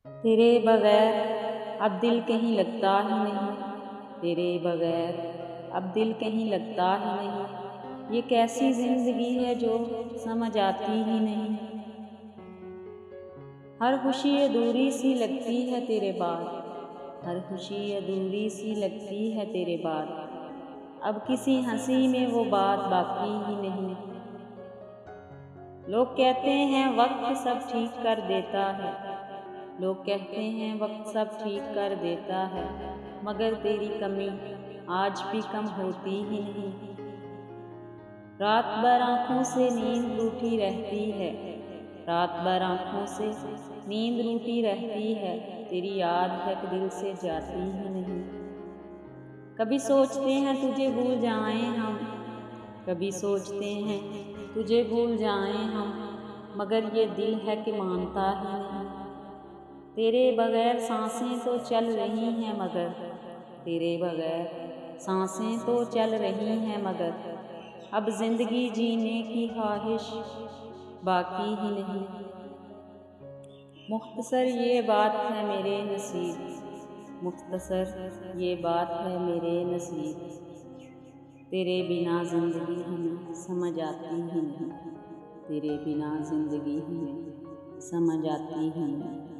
तेरे बगैर अब दिल कहीं लगता ही नहीं, तेरे बगैर अब दिल कहीं लगता ही नहीं। ये कैसी जिंदगी है जो समझ आती ही नहीं। हर खुशी अधूरी सी लगती है तेरे बाद, हर खुशी अधूरी सी लगती है तेरे बाद। अब किसी हंसी में वो बात बाकी ही नहीं। लोग कहते हैं वक्त सब ठीक कर देता है, लोग कहते हैं वक्त सब ठीक कर देता है, मगर तेरी कमी आज भी कम होती ही नहीं। रात भर आँखों से नींद रूठी रहती है, रात भर आँखों से नींद रूठी रहती है, तेरी याद है कि दिल से जाती ही नहीं। कभी सोचते हैं तुझे भूल जाएं हम, कभी सोचते हैं तुझे भूल जाएं हम, मगर ये दिल है कि मानता ही नहीं। तेरे बगैर सांसें तो चल रही हैं मगर, तेरे बगैर सांसें तो चल रही हैं मगर, अब जिंदगी जीने की ख्वाहिश बाकी ही नहीं। मुख्तसर ये बात है मेरे नसीब, मुख्तसर ये बात है मेरे नसीब, तेरे बिना जिंदगी हमें समझ आती ही नहीं, तेरे बिना जिंदगी हमें समझ आती ही नहीं।